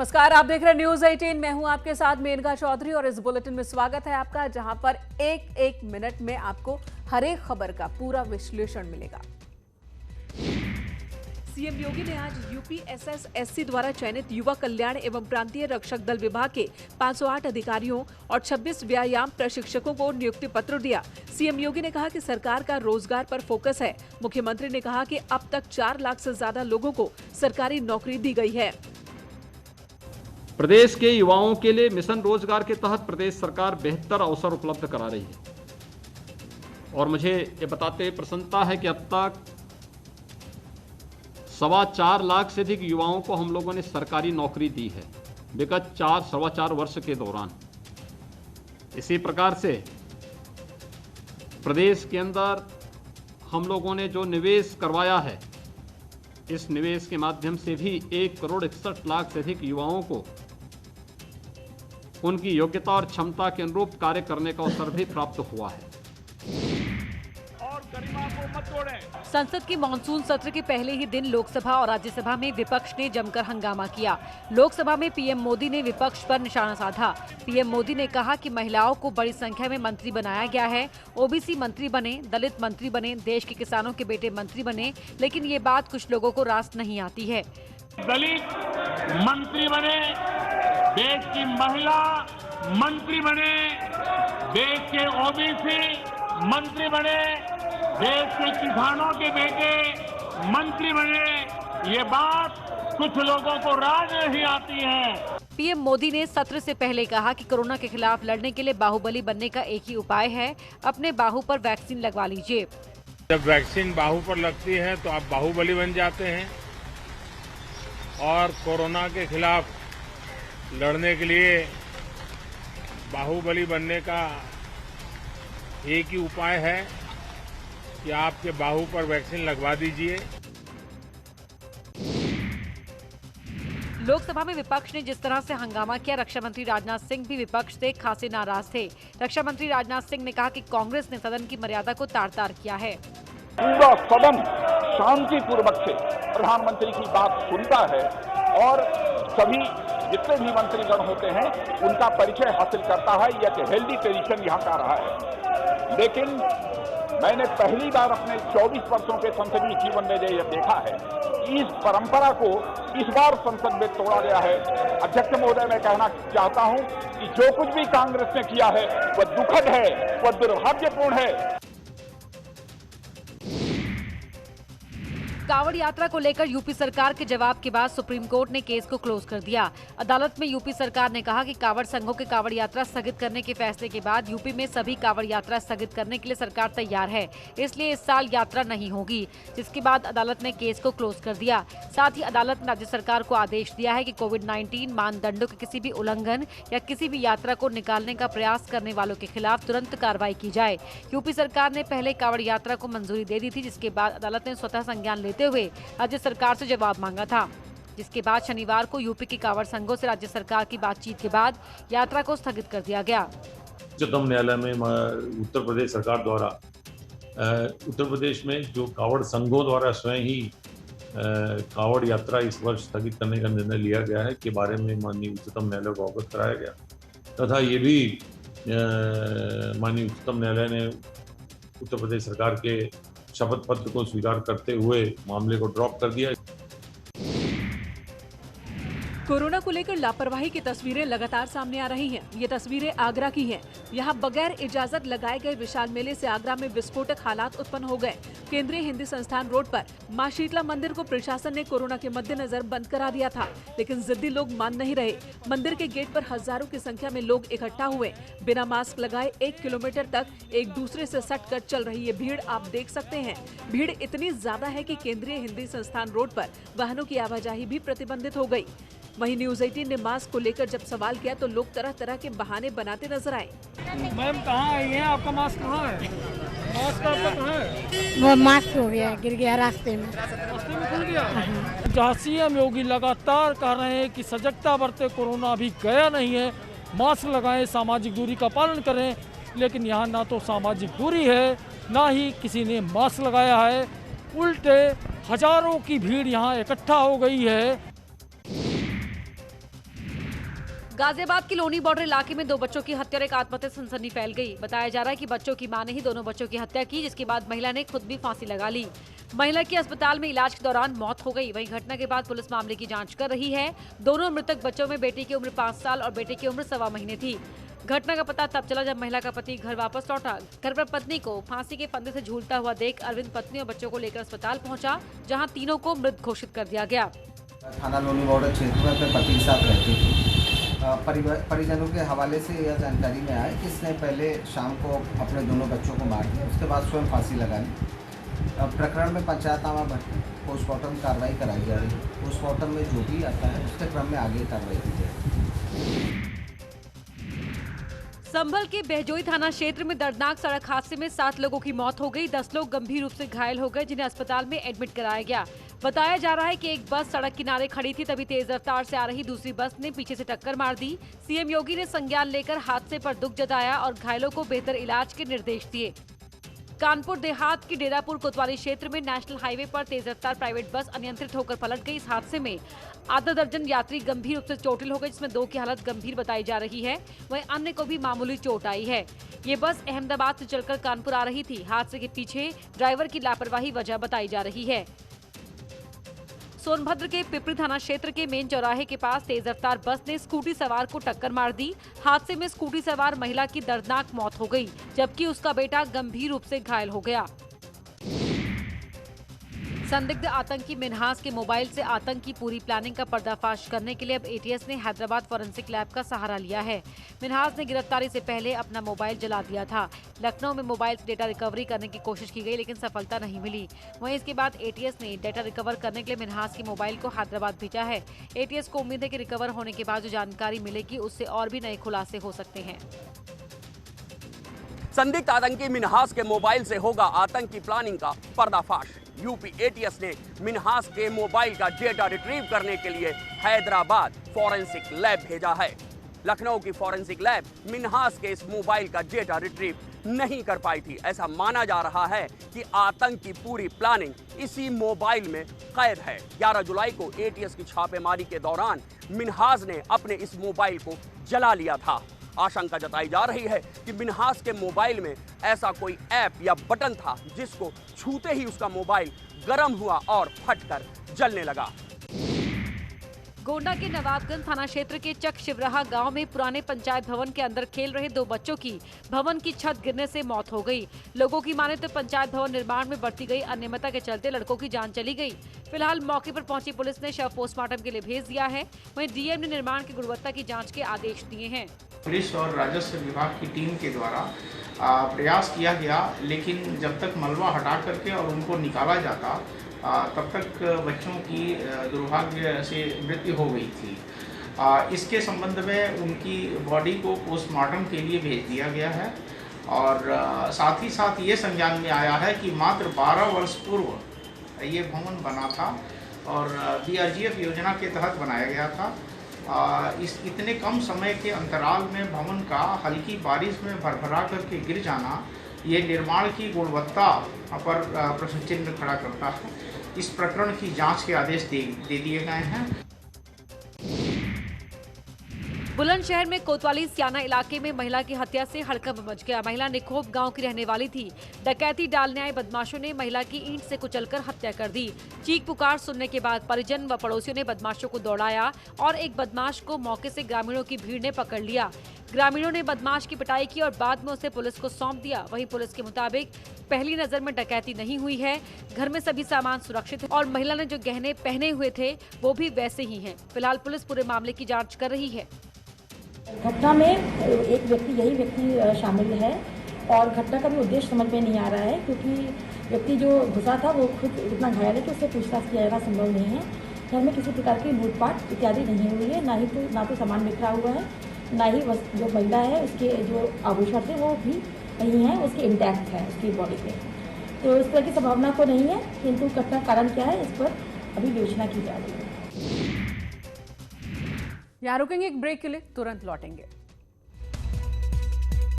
नमस्कार, आप देख रहे हैं न्यूज 18। मैं हूं आपके साथ मेनका चौधरी और इस बुलेटिन में स्वागत है आपका, जहां पर एक एक मिनट में आपको हर एक खबर का पूरा विश्लेषण मिलेगा। सीएम योगी ने आज यूपीएसएस-एससी द्वारा चयनित युवा कल्याण एवं प्रांतीय रक्षक दल विभाग के 508 अधिकारियों और 26 व्यायाम प्रशिक्षकों को नियुक्ति पत्र दिया। सीएम योगी ने कहा कि सरकार का रोजगार पर फोकस है। मुख्यमंत्री ने कहा कि अब तक 4 लाख से ज्यादा लोगों को सरकारी नौकरी दी गई है। प्रदेश के युवाओं के लिए मिशन रोजगार के तहत प्रदेश सरकार बेहतर अवसर उपलब्ध करा रही है और मुझे ये बताते हुए प्रसन्नता है कि अब तक 4.25 लाख से अधिक युवाओं को हम लोगों ने सरकारी नौकरी दी है विगत 4-4.25 वर्ष के दौरान। इसी प्रकार से प्रदेश के अंदर हम लोगों ने जो निवेश करवाया है, इस निवेश के माध्यम से भी 1 करोड़ 61 लाख से अधिक युवाओं को उनकी योग्यता और क्षमता के अनुरूप कार्य करने का अवसर भी प्राप्त हुआ है। और गरिमा को मत तोड़ें। संसद के मानसून सत्र के पहले ही दिन लोकसभा और राज्यसभा में विपक्ष ने जमकर हंगामा किया। लोकसभा में पीएम मोदी ने विपक्ष पर निशाना साधा। पीएम मोदी ने कहा कि महिलाओं को बड़ी संख्या में मंत्री बनाया गया है। ओबीसी मंत्री बने, दलित मंत्री बने, देश के किसानों के बेटे मंत्री बने, लेकिन ये बात कुछ लोगों को रास नहीं आती है। दलित मंत्री बने, देश की महिला मंत्री बने, देश के ओबीसी मंत्री बने, देश के किसानों के बेटे मंत्री बने, ये बात कुछ लोगों को राज नहीं आती है। पीएम मोदी ने सत्र से पहले कहा कि कोरोना के खिलाफ लड़ने के लिए बाहुबली बनने का एक ही उपाय है, अपने बाहु पर वैक्सीन लगवा लीजिए। जब वैक्सीन बाहु पर लगती है तो आप बाहुबली बन जाते हैं और कोरोना के खिलाफ लड़ने के लिए बाहुबली बनने का एक ही उपाय है कि आपके बाहु पर वैक्सीन लगवा दीजिए। लोकसभा में विपक्ष ने जिस तरह से हंगामा किया, रक्षा मंत्री राजनाथ सिंह भी विपक्ष से खासे नाराज थे। रक्षा मंत्री राजनाथ सिंह ने कहा कि कांग्रेस ने सदन की मर्यादा को तार-तार किया है। पूरा सदन शांतिपूर्वक से प्रधानमंत्री की बात सुनता है और सभी जितने भी मंत्रीगण होते हैं उनका परिचय हासिल करता है। यह हेल्दी ट्रेडिशन यहाँ का रहा है, लेकिन मैंने पहली बार अपने 24 वर्षों के संसदीय जीवन में यह देखा है कि इस परंपरा को इस बार संसद में तोड़ा गया है। अध्यक्ष महोदय, मैं कहना चाहता हूं कि जो कुछ भी कांग्रेस ने किया है वह दुखद है, वह दुर्भाग्यपूर्ण है। कांवड़ यात्रा को लेकर यूपी सरकार के जवाब के बाद सुप्रीम कोर्ट ने केस को क्लोज कर दिया। अदालत में यूपी सरकार ने कहा कि कांवड़ संघों के कांवड़ यात्रा स्थगित करने के फैसले के बाद यूपी में सभी कांवड़ यात्रा स्थगित करने के लिए सरकार तैयार है, इसलिए इस साल यात्रा नहीं होगी, जिसके बाद अदालत ने केस को क्लोज कर दिया। साथ ही अदालत ने राज्य सरकार को आदेश दिया है कि कोविड-19 मानदंडों के किसी भी उल्लंघन या किसी भी यात्रा को निकालने का प्रयास करने वालों के खिलाफ तुरंत कार्रवाई की जाए। यूपी सरकार ने पहले कांवड़ यात्रा को मंजूरी दे दी थी, जिसके बाद अदालत ने स्वतः संज्ञान लेते हुए राज्य सरकार से जवाब मांगा था, जिसके बाद शनिवार को यूपी के कांवड़ संघों से राज्य सरकार की बातचीत के बाद यात्रा को स्थगित कर दिया गया। उच्चतम न्यायालय में उत्तर प्रदेश सरकार द्वारा उत्तर प्रदेश में जो कांवड़ संघों द्वारा स्वयं ही कांवड़ यात्रा इस वर्ष स्थगित करने का निर्णय लिया गया है के बारे में माननीय उच्चतम न्यायालय को अवगत कराया गया तथा ये भी माननीय उच्चतम न्यायालय ने उत्तर प्रदेश सरकार के शपथ पत्र को स्वीकार करते हुए मामले को ड्रॉप कर दिया। कोरोना को लेकर लापरवाही की तस्वीरें लगातार सामने आ रही हैं। ये तस्वीरें आगरा की हैं। यहाँ बगैर इजाजत लगाए गए विशाल मेले से आगरा में विस्फोटक हालात उत्पन्न हो गए। केंद्रीय हिंदी संस्थान रोड पर मां शीतला मंदिर को प्रशासन ने कोरोना के मद्देनजर बंद करा दिया था, लेकिन जिद्दी लोग मान नहीं रहे। मंदिर के गेट पर हजारों की संख्या में लोग इकट्ठा हुए। बिना मास्क लगाए 1 किलोमीटर तक एक दूसरे से सटकर चल रही ये भीड़ आप देख सकते हैं। भीड़ इतनी ज्यादा है कि केंद्रीय हिंदी संस्थान रोड पर वाहनों की आवाजाही भी प्रतिबंधित हो गई। वहीं न्यूज 18 ने मास्क को लेकर जब सवाल किया तो लोग तरह तरह के बहाने बनाते नजर आए। मैम कहाँ आई हैं? आपका मास्क कहाँ है? मास्क आपका कहाँ है? वो मास्क हो गया, गिर गया रास्ते में। रास्ते में खुल गया। जहाँ सीएम योगी लगातार कह रहे हैं कि सजगता बरते, कोरोना अभी गया नहीं है, मास्क लगाएं, सामाजिक दूरी का पालन करें, लेकिन यहाँ ना तो सामाजिक दूरी है, ना ही किसी ने मास्क लगाया है। उल्टे हजारों की भीड़ यहाँ इकट्ठा हो गई है। गाजियाबाद की लोनी बॉर्डर इलाके में 2 बच्चों की हत्या और एक आत्महत्या से सनसनी फैल गई। बताया जा रहा है कि बच्चों की मां ने ही दोनों बच्चों की हत्या की, जिसके बाद महिला ने खुद भी फांसी लगा ली। महिला की अस्पताल में इलाज के दौरान मौत हो गई। वहीं घटना के बाद पुलिस मामले की जांच कर रही है। दोनों मृतक बच्चों में बेटी की उम्र 5 साल और बेटे की उम्र 1.25 महीने थी। घटना का पता तब चला जब महिला का पति घर वापस लौटा। घर पर पत्नी को फांसी के फंदे से झूलता हुआ देख अरविंद पत्नी और बच्चों को लेकर अस्पताल पहुंचा, जहां तीनों को मृत घोषित कर दिया गया। थाना लोनी बॉर्डर क्षेत्र में अपने पति के साथ रहती थी। परिजनों के हवाले से यह जानकारी में आया कि इसने पहले शाम को अपने दोनों बच्चों को मार दिया, उसके बाद स्वयं फांसी लगा ली। प्रकरण में पंचायतनामा भर पोस्टमार्टम कार्रवाई कराई जा रही है। पोस्टमार्टम में जो भी आता है उसके क्रम में आगे कार्रवाई की जाएगी। संभल के बहजोई थाना क्षेत्र में दर्दनाक सड़क हादसे में 7 लोगों की मौत हो गई। 10 लोग गंभीर रूप से घायल हो गए, जिन्हें अस्पताल में एडमिट कराया गया। बताया जा रहा है कि एक बस सड़क किनारे खड़ी थी, तभी तेज रफ्तार से आ रही दूसरी बस ने पीछे से टक्कर मार दी। सीएम योगी ने संज्ञान लेकर हादसे पर दुख जताया और घायलों को बेहतर इलाज के निर्देश दिए। कानपुर देहात की डेरापुर कोतवाली क्षेत्र में नेशनल हाईवे पर तेज रफ्तार प्राइवेट बस अनियंत्रित होकर पलट गई। इस हादसे में आधा दर्जन यात्री गंभीर रूप से चोटिल हो गए, जिसमें 2 की हालत गंभीर बताई जा रही है। वहीं अन्य को भी मामूली चोट आई है। ये बस अहमदाबाद से चलकर कानपुर आ रही थी। हादसे के पीछे ड्राइवर की लापरवाही वजह बताई जा रही है। सोनभद्र के पिपरी थाना क्षेत्र के मेन चौराहे के पास तेज रफ्तार बस ने स्कूटी सवार को टक्कर मार दी। हादसे में स्कूटी सवार महिला की दर्दनाक मौत हो गई, जबकि उसका बेटा गंभीर रूप से घायल हो गया। संदिग्ध आतंकी मिन्हास के मोबाइल से आतंक की पूरी प्लानिंग का पर्दाफाश करने के लिए अब एटीएस ने हैदराबाद फॉरेंसिक लैब का सहारा लिया है। मिन्हास ने गिरफ्तारी से पहले अपना मोबाइल जला दिया था। लखनऊ में मोबाइल से डेटा रिकवरी करने की कोशिश की गई, लेकिन सफलता नहीं मिली। वहीं इसके बाद एटीएस ने डेटा रिकवर करने के लिए मिन्हास के मोबाइल को हैदराबाद भेजा है। एटीएस को उम्मीद है कि रिकवर होने के बाद जो जानकारी मिलेगी उससे और भी नए खुलासे हो सकते हैं। संदिग्ध आतंकी मिन्हास के मोबाइल से होगा आतंक की प्लानिंग का पर्दाफाश। यूपी एटीएस ने मिन्हास के मोबाइल का डेटा रिट्रीव करने के लिए हैदराबाद फॉरेंसिक लैब भेजा है। लखनऊ की फॉरेंसिक लैब मिन्हास के इस मोबाइल का डेटा रिट्रीव नहीं कर पाई थी। ऐसा माना जा रहा है कि आतंक की पूरी प्लानिंग इसी मोबाइल में कैद है। 11 जुलाई को एटीएस की छापेमारी के दौरान मिन्हास ने अपने इस मोबाइल को जला लिया था। आशंका जताई जा रही है कि मिन्हास के मोबाइल में ऐसा कोई ऐप या बटन था जिसको छूते ही उसका मोबाइल गर्म हुआ और फटकर जलने लगा। गोंडा के नवाबगंज थाना क्षेत्र के चक शिवराहा गांव में पुराने पंचायत भवन के अंदर खेल रहे 2 बच्चों की भवन की छत गिरने से मौत हो गई। लोगों की माने तो पंचायत भवन निर्माण में बढ़ती गई अनियमितता के चलते लड़कों की जान चली गई। फिलहाल मौके पर पहुंची पुलिस ने शव पोस्टमार्टम के लिए भेज दिया है। वहीं डीएम ने निर्माण की गुणवत्ता की जाँच के आदेश दिए हैं। पुलिस और राजस्व विभाग की टीम के द्वारा प्रयास किया गया, लेकिन जब तक मलबा हटा करके और उनको निकाला जाता तब तक बच्चों की दुर्भाग्य से मृत्यु हो गई थी। इसके संबंध में उनकी बॉडी को पोस्टमार्टम के लिए भेज दिया गया है और साथ ही साथ ये संज्ञान में आया है कि मात्र 12 वर्ष पूर्व ये भवन बना था और बीआरजीएफ योजना के तहत बनाया गया था। इस इतने कम समय के अंतराल में भवन का हल्की बारिश में भरभरा करके गिर जाना ये निर्माण की गुणवत्ता पर प्रश्न चिन्ह खड़ा करता है। इस प्रकरण की जांच के आदेश दे दिए गए हैं। बुलंदशहर में कोतवाली सियाना इलाके में महिला की हत्या से हड़कंप मच गया। महिला निखोप गांव की रहने वाली थी। डकैती डालने आए बदमाशों ने महिला की ईंट से कुचलकर हत्या कर दी। चीख पुकार सुनने के बाद परिजन व पड़ोसियों ने बदमाशों को दौड़ाया और एक बदमाश को मौके से ग्रामीणों की भीड़ ने पकड़ लिया। ग्रामीणों ने बदमाश की पिटाई की और बाद में उसे पुलिस को सौंप दिया। वहीं पुलिस के मुताबिक पहली नजर में डकैती नहीं हुई है। घर में सभी सामान सुरक्षित है और महिला ने जो गहने पहने हुए थे वो भी वैसे ही हैं। फिलहाल पुलिस पूरे मामले की जांच कर रही है। घटना में एक यही व्यक्ति शामिल है और घटना का भी उद्देश्य समझ में नहीं आ रहा है, क्योंकि व्यक्ति जो घुसा था वो खुद इतना घायल है कि उससे पूछताछ किया जाना संभव नहीं है। घर में किसी प्रकार की लूटपाट इत्यादि नहीं हुई है, ना तो सामान बिखरा हुआ है, ना ही जो महिला है उसके जो आभूषण थे वो भी नहीं है, उसके इंटैक्ट है उसकी बॉडी पे। तो इस तरह की संभावना तो नहीं है, किंतु घटना कारण क्या है इस पर अभी विवेचना की जा रही है। यहाँ रुकेंगे एक ब्रेक के लिए, तुरंत लौटेंगे।